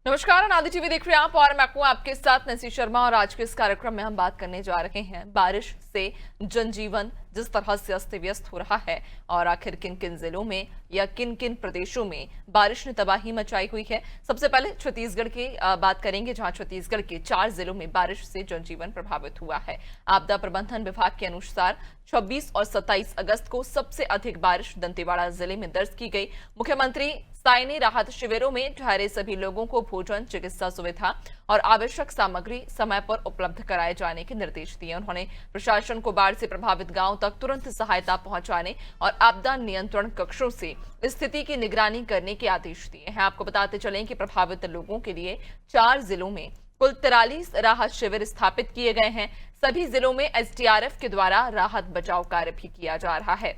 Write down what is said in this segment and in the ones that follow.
नमस्कार, अनादि टीवी देख रहे हैं आप और मैं हूं आपके साथ नसी शर्मा। और आज के इस कार्यक्रम में हम बात करने जा रहे हैं बारिश से जनजीवन जिस तरह से अस्त व्यस्त हो रहा है और आखिर किन किन जिलों में या किन किन प्रदेशों में बारिश ने तबाही मचाई हुई है। सबसे पहले छत्तीसगढ़ की बात करेंगे, जहां छत्तीसगढ़ के 4 जिलों में बारिश से जनजीवन प्रभावित हुआ है। आपदा प्रबंधन विभाग के अनुसार 26 और 27 अगस्त को सबसे अधिक बारिश दंतेवाड़ा जिले में दर्ज की गई। मुख्यमंत्री साइनी राहत शिविरों में ठहरे सभी लोगों को भोजन, चिकित्सा सुविधा और आवश्यक सामग्री समय पर उपलब्ध कराए जाने के निर्देश दिए। उन्होंने प्रशासन को बाढ़ से प्रभावित गांव तक तुरंत सहायता पहुंचाने और आपदा नियंत्रण कक्षों से स्थिति की निगरानी करने के आदेश दिए हैं। आपको बताते चलें कि प्रभावित लोगों के लिए 4 जिलों में कुल 43 राहत शिविर स्थापित किए गए हैं। सभी जिलों में एसडीआरएफ के द्वारा राहत बचाव कार्य भी किया जा रहा है।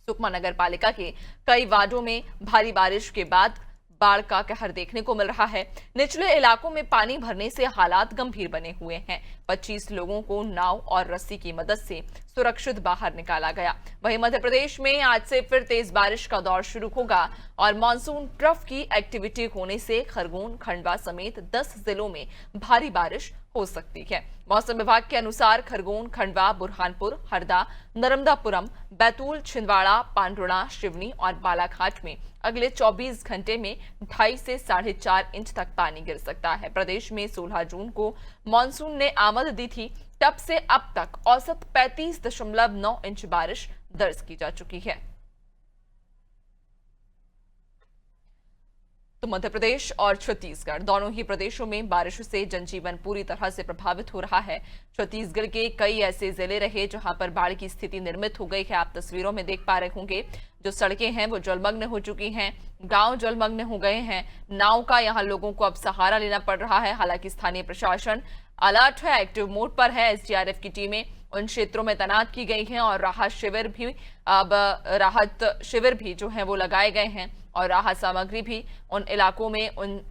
सुकमा नगर पालिका के कई वार्डों में भारी बारिश के बाद बाढ़ का कहर देखने को मिल रहा है। निचले इलाकों में पानी भरने से हालात गंभीर बने हुए हैं। 25 लोगों को नाव और रस्सी की मदद से सुरक्षित बाहर निकाला गया। वहीं मध्य प्रदेश में आज से फिर तेज बारिश का दौर शुरू होगा और मानसून ट्रफ की एक्टिविटी होने से खरगोन, खंडवा समेत 10 जिलों में भारी बारिश हो सकती है। मौसम विभाग के अनुसार खरगोन, खंडवा, बुरहानपुर, हरदा, नर्मदापुरम, बैतूल, छिंदवाड़ा, पांडुर्णा, शिवनी और बालाघाट में अगले 24 घंटे में 2.5 से 4.5 इंच तक पानी गिर सकता है। प्रदेश में 16 जून को मानसून ने आमद दी थी, तब से अब तक औसत 35.9 इंच बारिश दर्ज की जा चुकी है। तो मध्य प्रदेश और छत्तीसगढ़ दोनों ही प्रदेशों में बारिश से जनजीवन पूरी तरह से प्रभावित हो रहा है। छत्तीसगढ़ के कई ऐसे जिले रहे जहां पर बाढ़ की स्थिति निर्मित हो गई है। आप तस्वीरों में देख पा रहे होंगे, जो सड़कें हैं वो जलमग्न हो चुकी हैं, गांव जलमग्न हो गए हैं। नाव का यहां लोगों को अब सहारा लेना पड़ रहा है। हालांकि स्थानीय प्रशासन अलर्ट है, एक्टिव मोड पर है। एसडीआरएफ की टीमें उन क्षेत्रों में तैनात की गई हैं और राहत शिविर भी जो है वो लगाए गए हैं और राहत सामग्री भी उन इलाकों में, उन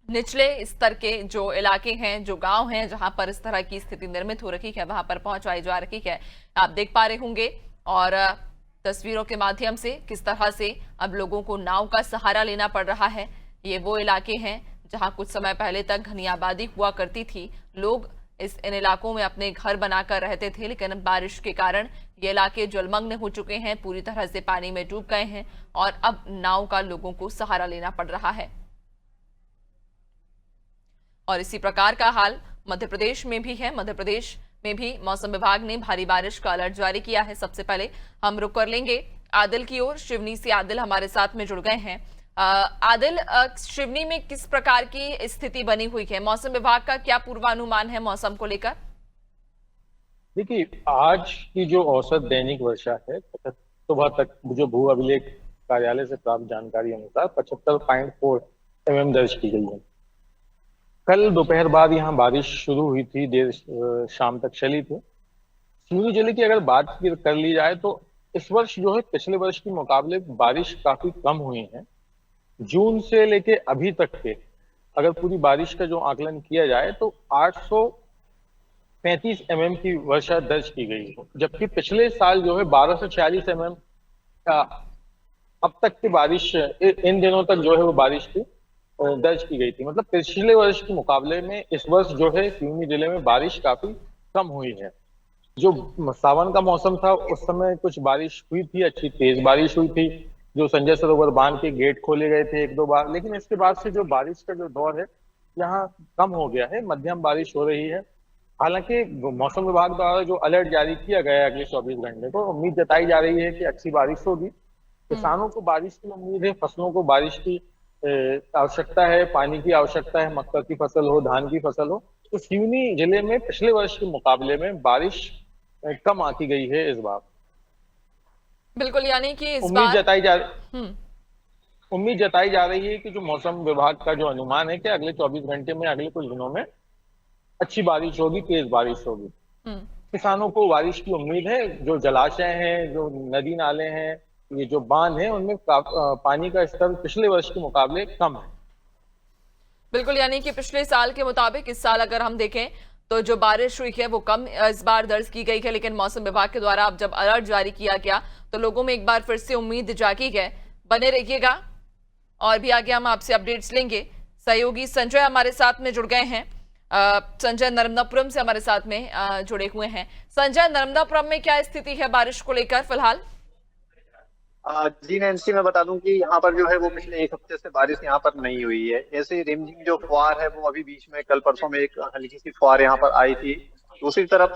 निचले स्तर के जो इलाके हैं, जो गांव हैं जहां पर इस तरह की स्थिति निर्मित हो रही है, वहां पर पहुंचाई जा रही है। आप देख पा रहे होंगे और तस्वीरों के माध्यम से किस तरह से अब लोगों को नाव का सहारा लेना पड़ रहा है। ये वो इलाके हैं जहां कुछ समय पहले तक घनी आबादी हुआ करती थी। लोग इन इलाकों में अपने घर बनाकर रहते थे, लेकिन बारिश के कारण ये इलाके जलमग्न हो चुके हैं, पूरी तरह से पानी में डूब गए हैं और अब नाव का लोगों को सहारा लेना पड़ रहा है। और इसी प्रकार का हाल मध्य प्रदेश में भी है। मध्य प्रदेश में भी मौसम विभाग ने भारी बारिश का अलर्ट जारी किया है। सबसे पहले हम रुक कर लेंगे आदिल की ओर। शिवनी से आदिल हमारे साथ में जुड़ गए हैं। आदिल, शिवनी में किस प्रकार की स्थिति बनी हुई है? मौसम विभाग का क्या पूर्वानुमान है मौसम को लेकर? देखिए, आज की जो औसत दैनिक वर्षा है सुबह तक जो भू अभिलेख कार्यालय से प्राप्त जानकारी अनुसार 75.4 mm दर्ज की गई है। कल दोपहर बाद यहाँ बारिश शुरू हुई थी, देर शाम तक चली थी। सिवनी जिले की अगर बात कर ली जाए तो इस वर्ष जो है पिछले वर्ष के मुकाबले बारिश काफी कम हुई है। जून से लेके अभी तक के अगर पूरी बारिश का जो आकलन किया जाए तो 835 mm की वर्षा दर्ज की गई है, जबकि पिछले साल जो है 1246 mm का अब तक की बारिश इन दिनों तक जो है वो बारिश की दर्ज की गई थी। मतलब पिछले वर्ष के मुकाबले में इस वर्ष जो है सिवनी जिले में बारिश काफी कम हुई है। जो सावन का मौसम था उस समय कुछ बारिश हुई थी, अच्छी तेज बारिश हुई थी, जो संजय सरोवर बांध के गेट खोले गए थे 1-2 बार, लेकिन इसके बाद से जो बारिश का जो दौर है यहाँ कम हो गया है, मध्यम बारिश हो रही है। हालांकि मौसम विभाग द्वारा जो अलर्ट जारी किया गया है अगले 24 घंटे को, उम्मीद जताई जा रही है कि अच्छी बारिश होगी। किसानों को बारिश की उम्मीद है, फसलों को बारिश की आवश्यकता है, पानी की आवश्यकता है, मक्का की फसल हो, धान की फसल हो। तो सिवनी जिले में पिछले वर्ष के मुकाबले में बारिश कम आती गई है इस बार। बिल्कुल, यानी कि इस उम्मीद बार उम्मीद जताई जा रही है कि जो मौसम विभाग का जो अनुमान है कि अगले 24 घंटे में, अगले कुछ दिनों में अच्छी बारिश होगी, तेज बारिश होगी। किसानों को बारिश की उम्मीद है। जो जलाशय हैं, जो नदी नाले हैं, ये जो बांध हैं, उनमें पानी का स्तर पिछले वर्ष के मुकाबले कम है। बिल्कुल, यानी कि पिछले साल के मुताबिक इस साल अगर हम देखें तो जो बारिश हुई है वो कम इस बार दर्ज की गई है। लेकिन मौसम विभाग के द्वारा अब जब अलर्ट जारी किया गया तो लोगों में एक बार फिर से उम्मीद जागी है। बने रहिएगा और भी आगे हम आपसे अपडेट्स लेंगे। सहयोगी संजय हमारे साथ में जुड़ गए हैं। संजय नर्मदापुरम से हमारे साथ में जुड़े हुए हैं। संजय, नर्मदापुरम में क्या स्थिति है बारिश को लेकर फिलहाल? जी नैन्सी, मैं बता दूं कि यहाँ पर जो है वो पिछले एक हफ्ते से बारिश यहाँ पर नहीं हुई है। ऐसे रिमझिम जो फुहार है वो अभी बीच में कल परसों में एक हल्की सी फुहार यहाँ पर आई थी। दूसरी तरफ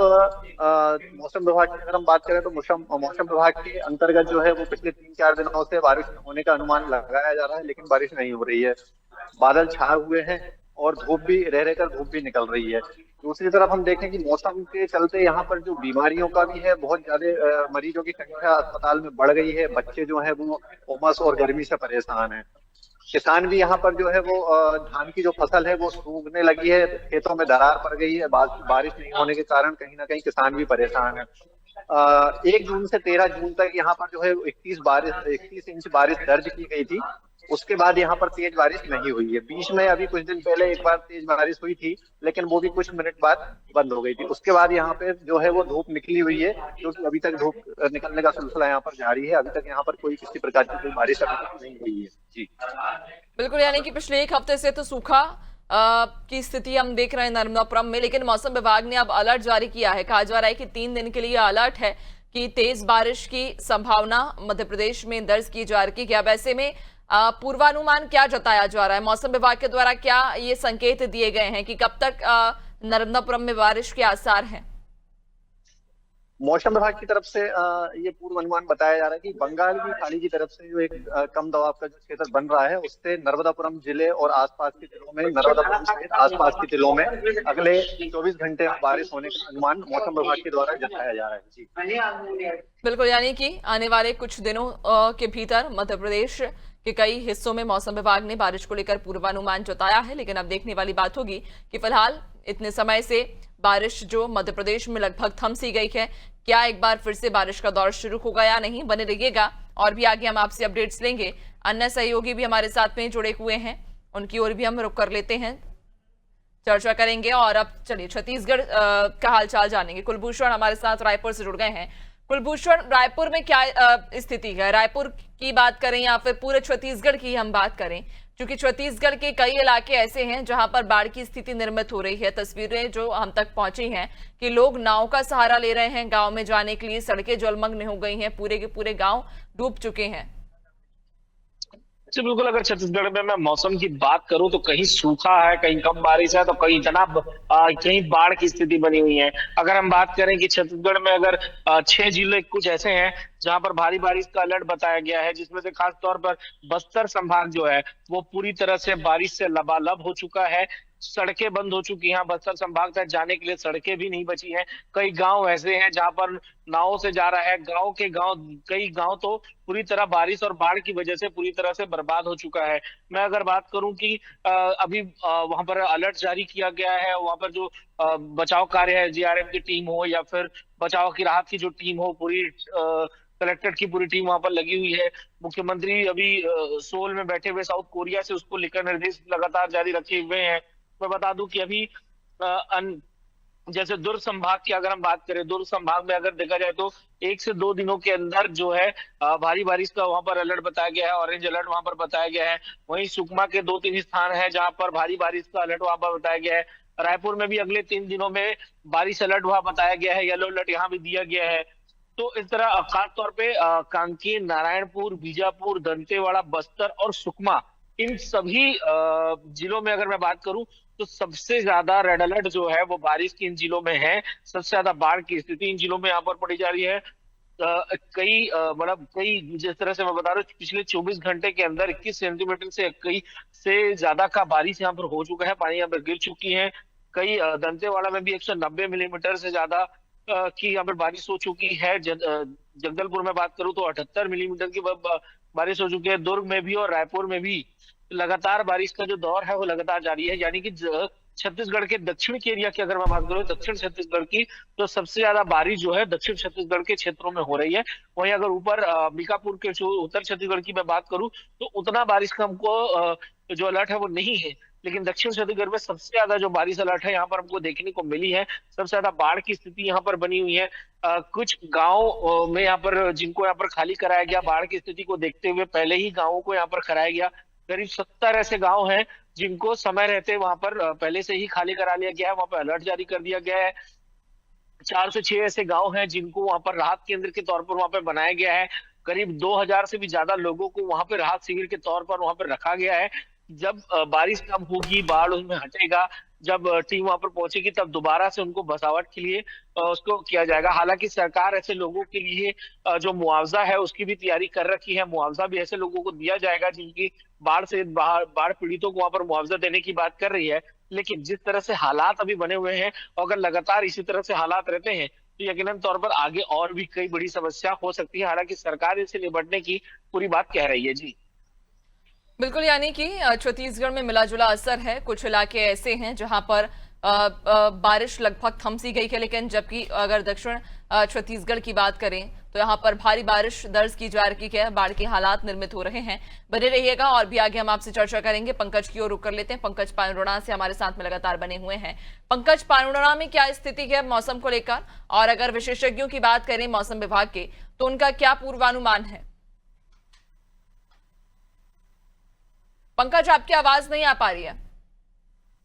मौसम विभाग की अगर हम बात करें तो मौसम विभाग के अंतर्गत जो है वो पिछले 3-4 दिनों से बारिश होने का अनुमान लगाया जा रहा है, लेकिन बारिश नहीं हो रही है। बादल छाए हुए हैं और धूप भी रह रहकर धूप भी निकल रही है। दूसरी तरफ हम देखें कि मौसम के चलते यहाँ पर जो बीमारियों का भी है, बहुत ज्यादा मरीजों की संख्या अस्पताल में बढ़ गई है। बच्चे जो है वो उमस और गर्मी से परेशान है। किसान भी यहाँ पर जो है वो धान की जो फसल है वो सूखने लगी है, खेतों में दरार पड़ गई है। बारिश नहीं होने के कारण कहीं ना कहीं किसान भी परेशान है। 1 जून से 13 जून तक यहाँ पर जो है 21 इंच बारिश दर्ज की गई थी। उसके बाद यहाँ पर तेज बारिश नहीं हुई है। बीच में अभी कुछ दिन पहले एक बार तेज बारिश हुई थी, लेकिन वो भी कुछ मिनट बाद बंद हो गई थी। उसके बाद यहाँ पे जो है वो धूप निकली हुई है, क्योंकि अभी तक धूप निकलने का सिलसिला यहाँ पर जारी है। अभी तक यहाँ पर कोई किसी प्रकार की कोई बारिश अभी तक नहीं हुई है। जी बिल्कुल, यानी कि पिछले एक हफ्ते से तो सूखा की स्थिति हम देख रहे हैं नर्मदापुरम में, लेकिन मौसम विभाग ने अब अलर्ट जारी किया है। कहा जा रहा है कि 3 दिन के लिए अलर्ट है कि तेज बारिश की संभावना मध्य प्रदेश में दर्ज की जा रही है। वैसे में पूर्वानुमान क्या जताया जा रहा है? मौसम विभाग के द्वारा क्या ये संकेत दिए गए हैं कि कब तक नर्मदापुरम में बारिश के आसार हैं? मौसम विभाग की तरफ से ये पूर्व अनुमान बताया जा रहा है कि बंगाल की खाड़ी की तरफ से जो एक कम दबाव का जो क्षेत्र बन रहा है, उससे नर्मदापुरम जिले और आसपास के जिलों में, नर्मदापुरम सहित आसपास के जिलों में अगले 24 घंटे में बारिश होने का अनुमान मौसम विभाग के द्वारा जताया जा रहा है। जी बिल्कुल, यानी कि आने वाले कुछ दिनों के भीतर मध्य प्रदेश के कई हिस्सों में मौसम विभाग ने बारिश को लेकर पूर्वानुमान जताया है। लेकिन अब देखने वाली बात होगी कि फिलहाल इतने समय से बारिश जो मध्य प्रदेश में लगभग थम सी गई है, क्या एक बार फिर से बारिश का दौर शुरू होगा या नहीं? बने रहिएगा और भी आगे हम आपसे अपडेट्स लेंगे। अन्य सहयोगी भी हमारे साथ में जुड़े हुए हैं, उनकी ओर भी हम रुख कर लेते हैं, चर्चा करेंगे। और अब चलिए छत्तीसगढ़ का हालचाल जानेंगे। कुलभूषण हमारे साथ रायपुर से जुड़ गए हैं। कुलभूषण, रायपुर में क्या स्थिति है? रायपुर की बात करें या फिर पूरे छत्तीसगढ़ की हम बात करें, क्योंकि छत्तीसगढ़ के कई इलाके ऐसे हैं जहां पर बाढ़ की स्थिति निर्मित हो रही है। तस्वीरें जो हम तक पहुंची हैं कि लोग नाव का सहारा ले रहे हैं गांव में जाने के लिए। सड़कें जलमग्न हो गई हैं, पूरे के पूरे गांव डूब चुके हैं। जी बिल्कुल, अगर छत्तीसगढ़ में मैं मौसम की बात करूं तो कहीं सूखा है, कहीं कम बारिश है, तो कहीं कहीं बाढ़ की स्थिति बनी हुई है। अगर हम बात करें कि छत्तीसगढ़ में अगर 6 जिले कुछ ऐसे हैं जहां पर भारी बारिश का अलर्ट बताया गया है, जिसमें से खास तौर पर बस्तर संभाग जो है वो पूरी तरह से बारिश से लबालब हो चुका है। सड़कें बंद हो चुकी हैं, बस्तर संभाग तक जाने के लिए सड़कें भी नहीं बची हैं। कई गांव ऐसे हैं जहां पर नावों से जा रहा है, कई गांव तो पूरी तरह बारिश और बाढ़ की वजह से पूरी तरह से बर्बाद हो चुका है। मैं अगर बात करूं कि अभी वहां पर अलर्ट जारी किया गया है, वहां पर जो बचाव कार्य है, जीआरएफ की टीम हो या फिर बचाव की राहत की जो टीम हो, पूरी कलेक्टेड की पूरी टीम वहां पर लगी हुई है। मुख्यमंत्री अभी सोल में बैठे हुए साउथ कोरिया से उसको लेकर निर्देश लगातार जारी रखे हुए हैं। मैं बता दूं कि अभी जैसे दुर्ग संभाग की अगर हम बात करें, दुर्ग संभाग में अगर देखा जाए तो 1 से 2 दिनों के अंदर जो है भारी बारिश का वहां पर अलर्ट बताया गया है, ऑरेंज अलर्ट वहां पर बताया गया है। वहीं सुकमा के 2-3 स्थान है जहां पर भारी बारिश का अलर्ट वहां पर बताया गया है। रायपुर में भी अगले 3 दिनों में बारिश अलर्ट वहां बताया गया है, येलो अलर्ट यहाँ भी दिया गया है। तो इस तरह खास तौर पे कांकेर, नारायणपुर, बीजापुर, दंतेवाड़ा, बस्तर और सुकमा, इन सभी जिलों में अगर मैं बात करूं तो सबसे ज्यादा रेड अलर्ट जो है वो बारिश के इन जिलों में है। सबसे ज्यादा बाढ़ की स्थिति इन जिलों में यहाँ पर पड़ी जा रही है। कई जिस तरह से मैं बता रहा हूँ, पिछले 24 घंटे के अंदर 21 सेंटीमीटर से कई से ज्यादा का बारिश यहाँ पर हो चुका है, पानी यहाँ पर गिर चुकी है। कई दंतेवाड़ा में भी 190 मिलीमीटर से ज्यादा की यहाँ पर बारिश हो चुकी है। जगदलपुर में बात करूं तो 78 मिलीमीटर की बारिश हो चुकी है। दुर्ग में भी और रायपुर में भी लगातार बारिश का जो दौर है वो लगातार जारी है। यानी कि छत्तीसगढ़ के दक्षिण के एरिया की अगर मैं बात करूं, दक्षिण छत्तीसगढ़ की, तो सबसे ज्यादा बारिश जो है दक्षिण छत्तीसगढ़ के क्षेत्रों में हो रही है। वहीं अगर ऊपर अंबिकापुर के उत्तर छत्तीसगढ़ की मैं बात करूं तो उतना बारिश का हमको जो अलर्ट है वो नहीं है। लेकिन दक्षिण छत्तीसगढ़ में सबसे ज्यादा जो बारिश अलर्ट है यहाँ पर हमको देखने को मिली है। सबसे ज्यादा बाढ़ की स्थिति यहाँ पर बनी हुई है। कुछ गांव में यहाँ पर जिनको यहाँ पर खाली कराया गया, बाढ़ की स्थिति को देखते हुए पहले ही गांवों को यहाँ पर कराया गया। करीब 70 ऐसे गांव हैं जिनको समय रहते वहां पर पहले से ही खाली करा लिया गया है, वहां पर अलर्ट जारी कर दिया गया है। 4 से 6 ऐसे गांव हैं जिनको वहां पर राहत केंद्र के तौर पर वहां पर बनाया गया है। करीब 2000 से भी ज्यादा लोगों को वहां पर राहत शिविर के तौर पर वहां पर रखा गया है। जब बारिश कम होगी, बाढ़ उनमें हटेगा, जब टीम वहां पर पहुंचेगी, तब दोबारा से उनको बसावट के लिए उसको किया जाएगा। हालांकि सरकार ऐसे लोगों के लिए जो मुआवजा है उसकी भी तैयारी कर रखी है। मुआवजा भी ऐसे लोगों को दिया जाएगा जिनकी बाढ़ पीड़ितों को वहां पर मुआवजा देने की बात कर रही है। लेकिन जिस तरह से हालात अभी बने हुए हैं, अगर लगातार इसी तरह से हालात रहते हैं तो यकीनन तौर पर आगे और भी कई बड़ी समस्या हो सकती है। हालांकि सरकार इससे निपटने की पूरी बात कह रही है। जी बिल्कुल, यानी कि छत्तीसगढ़ में मिला जुला असर है। कुछ इलाके ऐसे हैं जहां पर बारिश लगभग थम सी गई है, लेकिन जबकि अगर दक्षिण छत्तीसगढ़ की बात करें तो यहां पर भारी बारिश दर्ज की जा रही है, बाढ़ के हालात निर्मित हो रहे हैं। बने रहिएगा और भी आगे हम आपसे चर्चा करेंगे। पंकज की ओर रुख कर लेते हैं। पंकज पानुड़ा से हमारे साथ में लगातार बने हुए हैं। पंकज, पानुड़ा में क्या स्थिति है मौसम को लेकर, और अगर विशेषज्ञों की बात करें मौसम विभाग के तो उनका क्या पूर्वानुमान है? पंकज, आपकी आवाज नहीं आ पा रही है।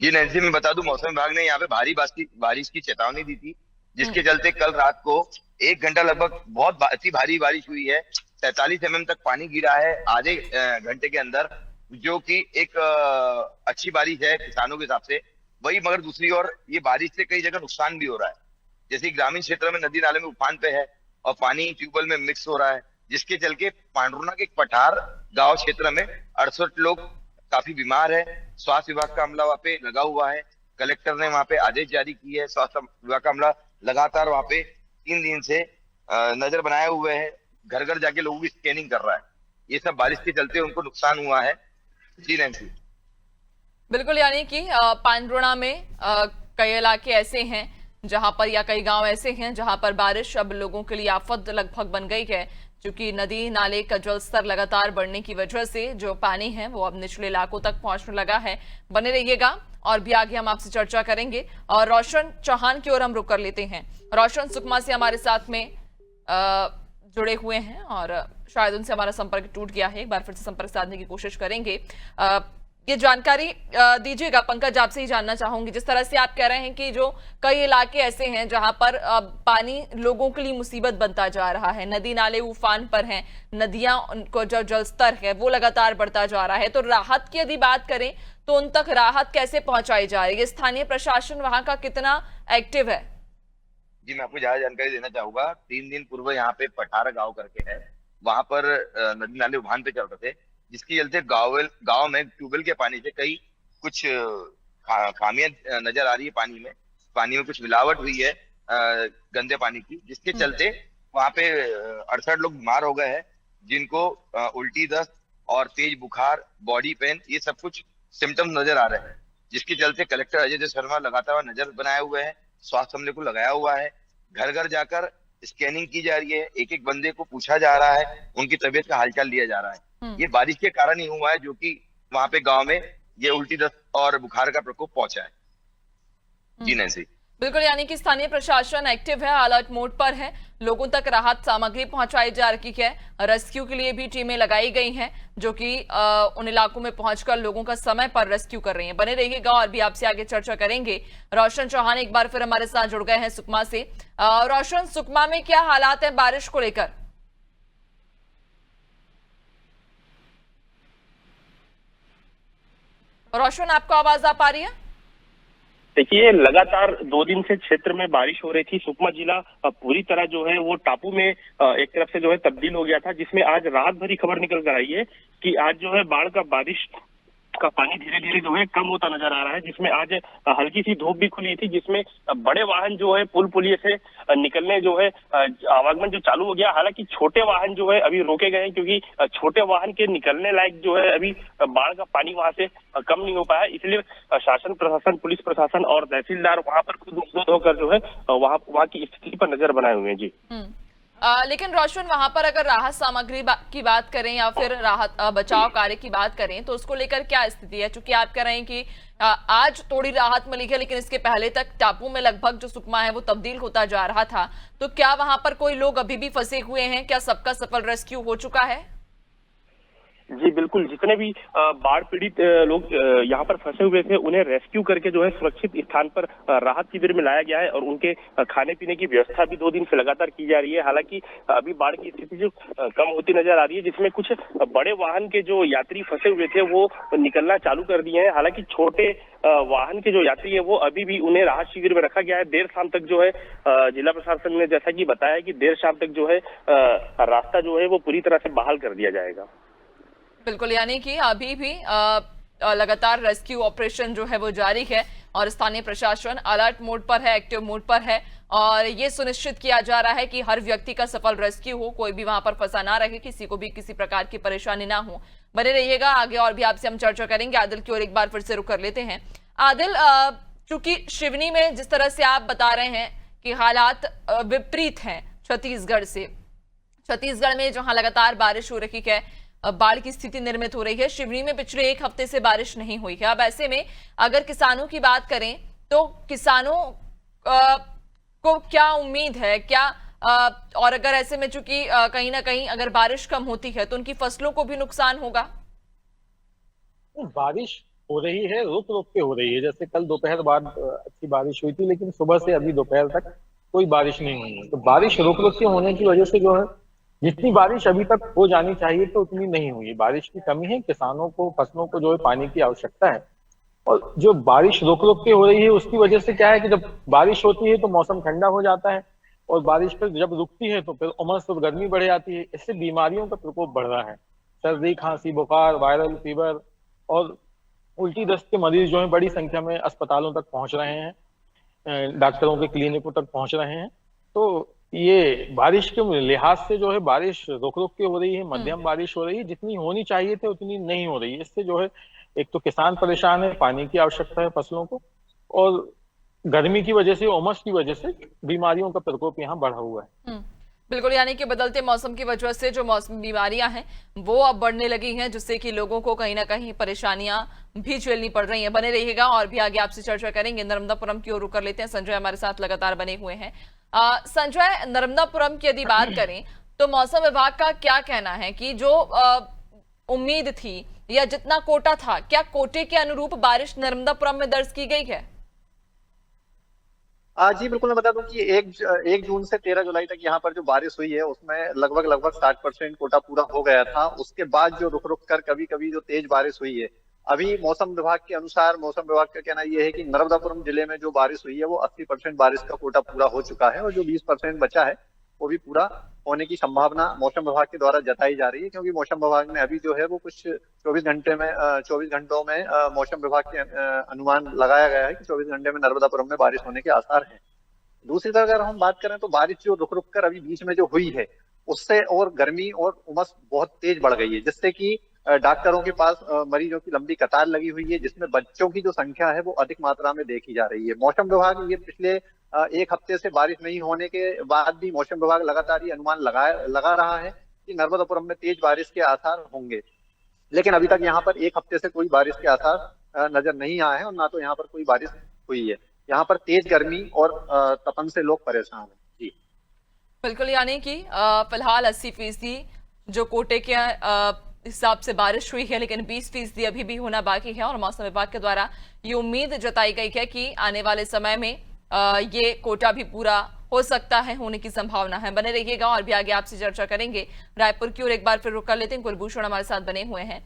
जी नैन्सी, मैं बता दूं, मौसम विभाग ने यहाँ पे भारी बारिश की चेतावनी दी थी, जिसके चलते कल रात को 1 घंटा लगभग बहुत अति भारी बारिश हुई है। 43 mm तक पानी गिरा है आधे घंटे के अंदर, जो कि एक अच्छी बारिश है किसानों के हिसाब से। वही मगर दूसरी ओर ये बारिश से कई जगह नुकसान भी हो रहा है। जैसे ग्रामीण क्षेत्र में नदी नाले में उफान पे है और पानी ट्यूबवेल में मिक्स हो रहा है, जिसके चलते पांडुरना के पठार गांव क्षेत्र में 68 लोग काफी बीमार है। स्वास्थ्य विभाग का अमला वहां पे लगा हुआ है। कलेक्टर ने वहां पे आदेश जारी किए है। स्वास्थ्य विभाग का अमला लगातार वहां पे 3 दिन से नजर बनाए हुए है, घर घर जाके लोगों की स्कैनिंग कर रहा है। ये सब बारिश के चलते उनको नुकसान हुआ है। जी नैन्सी, बिल्कुल, यानी कि पांडुरणा में कई इलाके ऐसे हैं जहां पर, या कई गांव ऐसे हैं जहां पर बारिश अब लोगों के लिए आफत लगभग बन गई है, क्योंकि नदी नाले का जल स्तर लगातार बढ़ने की वजह से जो पानी है वो अब निचले इलाकों तक पहुंचने लगा है। बने रहिएगा और भी आगे हम आपसे चर्चा करेंगे। और रोशन चौहान की ओर हम रुक कर लेते हैं। रोशन सुकमा से हमारे साथ में जुड़े हुए हैं और शायद उनसे हमारा संपर्क टूट गया है। एक बार फिर से संपर्क साधने की कोशिश करेंगे। ये जानकारी दीजिएगा। पंकज, आपसे ही जानना चाहूंगी, जिस तरह से आप कह रहे हैं कि जो कई इलाके ऐसे हैं जहां पर पानी लोगों के लिए मुसीबत बनता जा रहा है, नदी नाले उफान पर हैं, नदियां को जो जल स्तर है वो लगातार बढ़ता जा रहा है, तो राहत की यदि बात करें तो उन तक राहत कैसे पहुंचाई जा रही है? स्थानीय प्रशासन वहां का कितना एक्टिव है? जी मैं आपको ज्यादा जानकारी देना चाहूंगा। 3 दिन पूर्व यहाँ पे पठार गांव करके है, वहां पर नदी नाले उफान पे चल रहे थे, जिसके चलते गांव में ट्यूबवेल के पानी से कई कुछ खामियां नजर आ रही है। पानी में कुछ मिलावट हुई है गंदे पानी की, जिसके चलते वहां पे 68 लोग बीमार हो गए हैं, जिनको उल्टी, दस्त और तेज बुखार, बॉडी पेन, ये सब कुछ सिम्टम्स नजर आ रहे हैं। जिसके चलते कलेक्टर अजय शर्मा लगातार नजर बनाए हुए हैं, स्वास्थ्य अमले को लगाया हुआ है, घर घर जाकर स्कैनिंग की जा रही है, एक एक बंदे को पूछा जा रहा है, उनकी तबीयत का हालचाल लिया जा रहा है। ये बारिश के कारण ही हुआ है, जो कि वहां पे गांव में ये उल्टी, दस्त और बुखार का प्रकोप पहुंचा है। जी नैन्सी, बिल्कुल, यानी कि स्थानीय प्रशासन एक्टिव है, अलर्ट मोड पर है, लोगों तक राहत सामग्री पहुंचाई जा रही है। रेस्क्यू के लिए भी टीमें लगाई गई हैं जो कि उन इलाकों में पहुंचकर लोगों का समय पर रेस्क्यू कर रही हैं। बने रहिएगा और भी आपसे आगे चर्चा करेंगे। रोशन चौहान एक बार फिर हमारे साथ जुड़ गए हैं सुकमा से। रोशन, सुकमा में क्या हालात है बारिश को लेकर? रोशन, आपको आवाज आ पा रही है? देखिए, लगातार 2 दिन से क्षेत्र में बारिश हो रही थी। सुकमा जिला पूरी तरह जो है वो टापू में एक तरफ से जो है तब्दील हो गया था, जिसमें आज राहत भरी खबर निकल कर आई है कि आज जो है बाढ़ का बारिश का पानी धीरे धीरे जो है कम होता नजर आ रहा है, जिसमें आज हल्की सी धूप भी खुली थी, जिसमें बड़े वाहन जो है पुल पुलिये से निकलने जो है आवागमन जो चालू हो गया। हालांकि छोटे वाहन जो है अभी रोके गए हैं, क्योंकि छोटे वाहन के निकलने लायक जो है अभी बाढ़ का पानी वहां से कम नहीं हो पाया। इसलिए शासन प्रशासन, पुलिस प्रशासन और तहसीलदार वहां पर खुद मौजूद होकर जो है वहां की स्थिति पर नजर बनाए हुए हैं। जी लेकिन रोशन, वहां पर अगर राहत सामग्री की बात करें या फिर राहत बचाव कार्य की बात करें तो उसको लेकर क्या स्थिति है? क्योंकि आप कह रहे हैं कि आज थोड़ी राहत मिली है, लेकिन इसके पहले तक टापू में लगभग जो सुकमा है वो तब्दील होता जा रहा था, तो क्या वहां पर कोई लोग अभी भी फंसे हुए हैं? क्या सबका सफल रेस्क्यू हो चुका है? जी बिल्कुल, जितने भी बाढ़ पीड़ित लोग यहाँ पर फंसे हुए थे, उन्हें रेस्क्यू करके जो है सुरक्षित स्थान पर राहत शिविर में लाया गया है और उनके खाने पीने की व्यवस्था भी 2 दिन से लगातार की जा रही है। हालांकि अभी बाढ़ की स्थिति जो कम होती नजर आ रही है, जिसमें कुछ बड़े वाहन के जो यात्री फंसे हुए थे वो निकलना चालू कर दिए हैं। हालांकि छोटे वाहन के जो यात्री है वो अभी भी उन्हें राहत शिविर में रखा गया है। देर शाम तक जो है जिला प्रशासन ने जैसा कि बताया कि देर शाम तक जो है रास्ता जो है वो पूरी तरह से बहाल कर दिया जाएगा। बिल्कुल, यानी कि अभी भी लगातार रेस्क्यू ऑपरेशन जो है वो जारी है और स्थानीय प्रशासन अलर्ट मोड पर है, एक्टिव मोड पर है और ये सुनिश्चित किया जा रहा है कि हर व्यक्ति का सफल रेस्क्यू हो, कोई भी वहां पर फंसा ना रहे, किसी को भी किसी प्रकार की परेशानी ना हो। बने रहिएगा, आगे और भी आपसे हम चर्चा करेंगे। आदिल की ओर एक बार फिर से रुख कर लेते हैं। आदिल, चूंकि शिवनी में जिस तरह से आप बता रहे हैं कि हालात विपरीत हैं छत्तीसगढ़ से, छत्तीसगढ़ में जहां लगातार बारिश हो रही है, बाढ़ की स्थिति निर्मित हो रही है, शिवनी में पिछले 1 हफ्ते से बारिश नहीं हुई है। अब ऐसे में अगर किसानों की बात करें तो किसानों को क्या उम्मीद है, क्या और अगर ऐसे में चूंकि कहीं ना कहीं अगर बारिश कम होती है तो उनकी फसलों को भी नुकसान होगा? बारिश हो रही है, रुक रुक के हो रही है। जैसे कल दोपहर बाद अच्छी बारिश हुई थी, लेकिन सुबह से अभी दोपहर तक कोई बारिश नहीं हुई है। तो बारिश रुक रुक के होने की वजह से जो है, जितनी बारिश अभी तक हो जानी चाहिए तो उतनी नहीं हुई। बारिश की कमी है, किसानों को, फसलों को जो है पानी की आवश्यकता है। और जो बारिश रुक रुक के हो रही है उसकी वजह से क्या है कि जब बारिश होती है तो मौसम ठंडा हो जाता है और बारिश फिर जब रुकती है तो फिर उमस और गर्मी बढ़ जाती है। इससे बीमारियों का प्रकोप बढ़ रहा है। सर्दी, खांसी, बुखार, वायरल फीवर और उल्टी दस्त के मरीज जो है बड़ी संख्या में अस्पतालों तक पहुंच रहे हैं, डॉक्टरों के क्लिनिकों तक पहुंच रहे हैं। तो ये बारिश के लिहाज से जो है बारिश रुक रुक के हो रही है, मध्यम बारिश हो रही है, जितनी होनी चाहिए थी उतनी नहीं हो रही है। इससे जो है एक तो किसान परेशान है, पानी की आवश्यकता है फसलों को, और गर्मी की वजह से, उमस की वजह से बीमारियों का प्रकोप यहाँ बढ़ा हुआ है। बिल्कुल, यानी कि बदलते मौसम की वजह से जो मौसम बीमारियां हैं वो अब बढ़ने लगी हैं, जिससे कि लोगों को कहीं ना कहीं परेशानियां भी झेलनी पड़ रही हैं। बने रहिएगा और भी आगे आपसे चर्चा करेंगे। नर्मदापुरम की ओर रुख कर लेते हैं। संजय हमारे साथ लगातार बने हुए हैं। संजय, नर्मदापुरम की यदि बात करें तो मौसम विभाग का क्या कहना है कि जो उम्मीद थी या जितना कोटा था, क्या कोटे के अनुरूप बारिश नर्मदापुरम में दर्ज की गई है? जी बिल्कुल, मैं बता दूं कि 1 जून से 13 जुलाई तक यहाँ पर जो बारिश हुई है उसमें लगभग 60% कोटा पूरा हो गया था। उसके बाद जो रुक रुक कर कभी कभी जो तेज बारिश हुई है, अभी मौसम विभाग के अनुसार, मौसम विभाग का कहना यह है कि नर्मदापुरम जिले में जो बारिश हुई है वो 80% बारिश का कोटा पूरा हो चुका है और जो 20% बचा है वो भी पूरा होने की संभावना मौसम विभाग के द्वारा जताई जा रही है। क्योंकि मौसम विभाग ने अभी जो है वो कुछ 24 घंटों में मौसम विभाग के अनुमान लगाया गया है कि 24 घंटे में नर्मदापुरम में बारिश होने के आसार हैं। दूसरी तरफ अगर हम बात करें तो बारिश जो रुक रुक कर अभी बीच में जो हुई है उससे और गर्मी और उमस बहुत तेज बढ़ गई है, जिससे कि डॉक्टरों के पास मरीजों की लंबी कतार लगी हुई है, जिसमें बच्चों की जो संख्या है वो अधिक मात्रा में देखी जा रही है। मौसम विभाग ये पिछले 1 हफ्ते से बारिश नहीं होने के बाद भी मौसम विभाग लगातार ये अनुमान लगा रहा है कि नर्मदापुरम में तेज बारिश के आसार होंगे, लेकिन अभी तक यहाँ पर 1 हफ्ते से कोई बारिश के आसार नजर नहीं आए हैं और ना तो यहाँ पर कोई बारिश हुई है। यहाँ पर तेज गर्मी और तपन से लोग परेशान हैं। जी बिल्कुल, यानी कि फिलहाल 80% जो कोटे के हिसाब से बारिश हुई है, लेकिन 20% अभी भी होना बाकी है और मौसम विभाग के द्वारा ये उम्मीद जताई गई है कि आने वाले समय में ये कोटा भी पूरा हो सकता है, होने की संभावना है। बने रहिएगा और भी आगे आपसे चर्चा करेंगे। रायपुर की ओर एक बार फिर रुक कर लेते हैं। कुलभूषण हमारे साथ बने हुए हैं।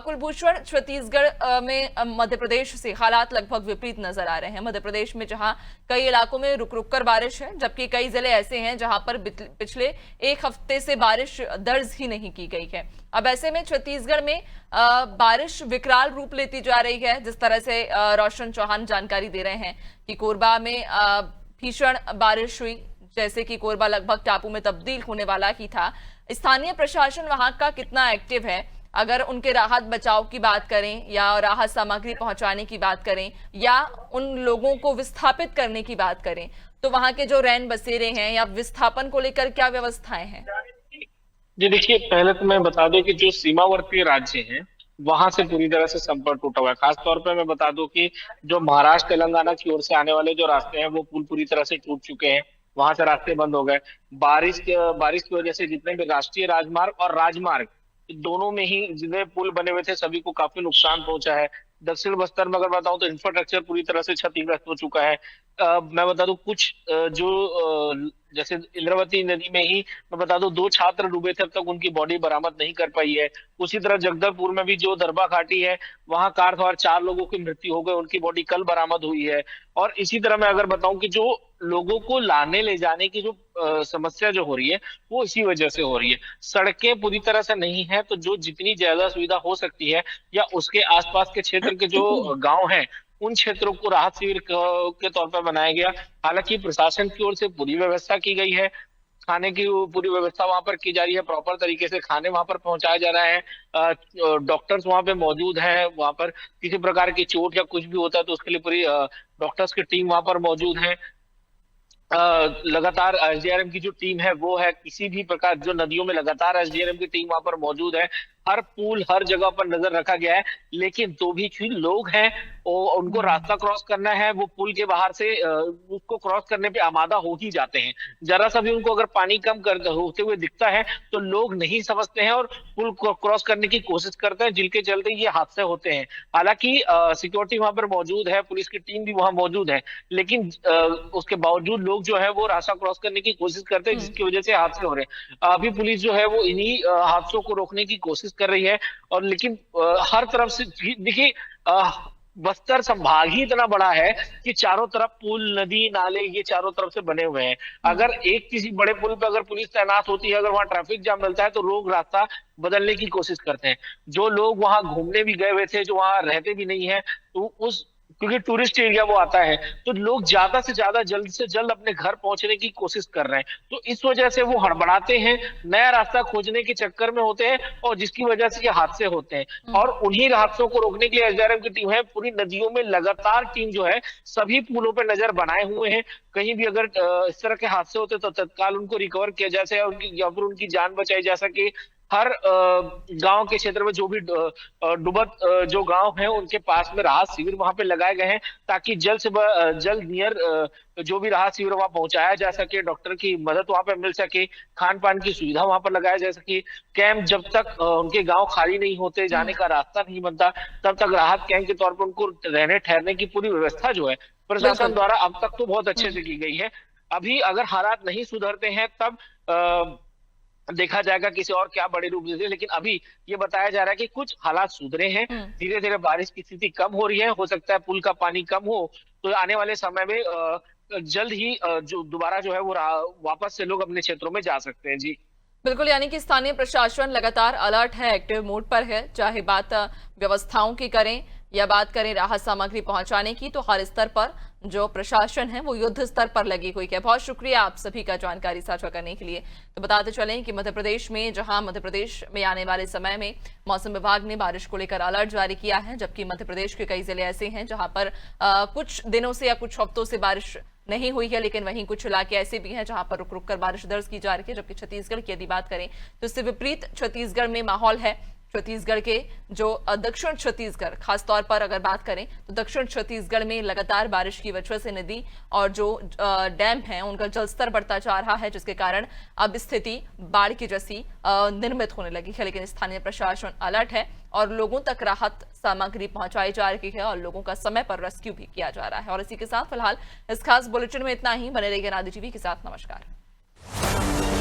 कुलभूषण, छत्तीसगढ़ में मध्य प्रदेश से हालात लगभग विपरीत नजर आ रहे हैं। मध्य प्रदेश में जहां कई इलाकों में रुक रुक कर बारिश है, जबकि कई जिले ऐसे हैं जहां पर पिछले 1 हफ्ते से बारिश दर्ज ही नहीं की गई है। अब ऐसे में छत्तीसगढ़ में बारिश विकराल रूप लेती जा रही है। जिस तरह से रोशन चौहान जानकारी दे रहे हैं कि कोरबा में भीषण बारिश हुई, जैसे कि कोरबा लगभग टापू में तब्दील होने वाला ही था। स्थानीय प्रशासन वहां का कितना एक्टिव है? अगर उनके राहत बचाव की बात करें या राहत सामग्री पहुंचाने की बात करें या उन लोगों को विस्थापित करने की बात करें, तो वहां के जो रैन बसेरे हैं या विस्थापन को लेकर क्या व्यवस्थाएं हैं? जी देखिए, पहले तो मैं बता दूं कि जो सीमावर्ती राज्य हैं वहां से पूरी तरह से संपर्क टूटा हुआ है। खास तौर पे मैं बता दूं कि जो महाराष्ट्र तेलंगाना की ओर से आने वाले जो रास्ते हैं वो पूरी तरह से टूट चुके हैं, वहां से रास्ते बंद हो गए। बारिश की वजह से जितने भी राष्ट्रीय राजमार्ग और राजमार्ग दोनों में ही जितने पुल बने हुए थे सभी को काफी नुकसान पहुंचा है। दक्षिण बस्तर में अगर बताऊं तो इंफ्रास्ट्रक्चर पूरी तरह से क्षतिग्रस्त हो चुका है। मैं बता दूं कुछ जैसे इंद्रावती नदी में ही मैं बता दूं 2 छात्र डूबे थे, अब तक उनकी बॉडी बरामद नहीं कर पाई है। उसी तरह जगदलपुर में भी जो दरबा घाटी है वहां कार सवार 4 लोगों की मृत्यु हो गई, उनकी बॉडी कल बरामद हुई है। और इसी तरह मैं अगर बताऊं कि जो लोगों को लाने ले जाने की जो समस्या जो हो रही है वो इसी वजह से हो रही है। सड़कें पूरी तरह से नहीं है, तो जो जितनी ज्यादा सुविधा हो सकती है या उसके आसपास के क्षेत्र के जो गांव हैं उन क्षेत्रों को राहत शिविर के तौर पर बनाया गया। हालांकि प्रशासन की ओर से पूरी व्यवस्था की गई है, खाने की पूरी व्यवस्था वहां पर की जा रही है, प्रॉपर तरीके से खाने वहां पर पहुंचाया जा रहा है। डॉक्टर्स वहां पे मौजूद हैं, वहां पर किसी प्रकार की चोट या कुछ भी होता है तो उसके लिए पूरी डॉक्टर्स की टीम वहां पर मौजूद है। लगातार एसडीआरएम की जो टीम है वो है, किसी भी प्रकार जो नदियों में लगातार एसडीआरएम की टीम वहां पर मौजूद है। हर पुल हर जगह पर नजर रखा गया है, लेकिन तो भी जो लोग हैं उनको रास्ता क्रॉस करना है, वो पुल के बाहर से उसको क्रॉस करने पे आमादा हो ही जाते हैं। जरा सा भी उनको अगर पानी कम कर होते हुए दिखता है तो लोग नहीं समझते हैं और पुल को क्रॉस करने की कोशिश करते हैं, जिनके चलते ये हादसे होते हैं। हालांकि सिक्योरिटी वहां पर मौजूद है, पुलिस की टीम भी वहां मौजूद है, लेकिन उसके बावजूद लोग जो है वो रास्ता क्रॉस करने की कोशिश करते हैं, जिसकी वजह से हादसे हो रहे हैं। अभी पुलिस जो है वो इन्हीं हादसों को रोकने की कोशिश कर रही है। और लेकिन हर तरफ से देखिए बस्तर संभाग ही इतना बड़ा है कि चारों तरफ पुल नदी नाले ये चारों तरफ से बने हुए हैं। अगर एक किसी बड़े पुल पे अगर पुलिस तैनात होती है, अगर वहां ट्रैफिक जाम मिलता है तो लोग रास्ता बदलने की कोशिश करते हैं। जो लोग वहां घूमने भी गए हुए थे, जो वहां रहते भी नहीं है, तो उस क्योंकि टूरिस्ट एरिया वो आता है तो लोग ज्यादा से ज्यादा जल्द से जल्द अपने घर पहुंचने की कोशिश कर रहे हैं, तो इस वजह से वो हड़बड़ाते हैं, नया रास्ता खोजने के चक्कर में होते हैं और जिसकी वजह से ये हादसे होते हैं। और उन्हीं हादसों को रोकने के लिए एसडीआरएफ की टीम है, पूरी नदियों में लगातार टीम जो है सभी पुलों पर नजर बनाए हुए हैं। कहीं भी अगर इस तरह के हादसे होते तो तत्काल उनको रिकवर किया जा सके, उनकी जान बचाई जा सके। हर गांव के क्षेत्र में जो भी डूबत जो गांव हैं उनके पास में राहत शिविर वहां पे लगाए गए हैं, ताकि जल्द से जल्द नियर जो भी राहत शिविर वहां पहुंचाया जा सके, डॉक्टर की मदद वहां पे मिल सके, खान पान की सुविधा वहां पर लगाया जा सके। कैंप जब तक उनके गांव खाली नहीं होते, जाने का रास्ता नहीं बनता, तब तक राहत कैंप के तौर पर उनको रहने ठहरने की पूरी व्यवस्था जो है प्रशासन द्वारा अब तक तो बहुत अच्छे से की गई है। अभी अगर हालात नहीं सुधरते हैं तब देखा जाएगा किसी और क्या बड़े रूप दे, लेकिन अभी ये बताया जा रहा है कि कुछ हालात सुधरे हैं, धीरे धीरे बारिश की स्थिति कम हो रही है, हो सकता है पुल का पानी कम हो तो आने वाले समय में जल्द ही जो दोबारा जो है वो वापस से लोग अपने क्षेत्रों में जा सकते हैं। जी बिल्कुल, यानी कि स्थानीय प्रशासन लगातार अलर्ट है, एक्टिव मोड पर है, चाहे बात व्यवस्थाओं की करें या बात करें राहत सामग्री पहुंचाने की, तो हर स्तर पर जो प्रशासन है वो युद्ध स्तर पर लगी हुई है। बहुत शुक्रिया आप सभी का जानकारी साझा करने के लिए। तो बताते चलें कि मध्य प्रदेश में, जहां मध्य प्रदेश में आने वाले समय में मौसम विभाग ने बारिश को लेकर अलर्ट जारी किया है, जबकि मध्य प्रदेश के कई जिले ऐसे हैं जहां पर कुछ दिनों से या कुछ हफ्तों से बारिश नहीं हुई है, लेकिन वहीं कुछ इलाके ऐसे भी हैं जहां पर रुक रुक कर बारिश दर्ज की जा रही है। जबकि छत्तीसगढ़ की यदि बात करें तो इससे विपरीत छत्तीसगढ़ में माहौल है। छत्तीसगढ़ के जो दक्षिण छत्तीसगढ़ खास तौर पर अगर बात करें तो दक्षिण छत्तीसगढ़ में लगातार बारिश की वजह से नदी और जो डैम है उनका जलस्तर बढ़ता जा रहा है, जिसके कारण अब स्थिति बाढ़ की जैसी निर्मित होने लगी है। लेकिन स्थानीय प्रशासन अलर्ट है और लोगों तक राहत सामग्री पहुंचाई जा रही है और लोगों का समय पर रेस्क्यू भी किया जा रहा है। और इसी के साथ फिलहाल इस खास बुलेटिन में इतना ही। बने रहिए नादी टीवी के साथ। नमस्कार।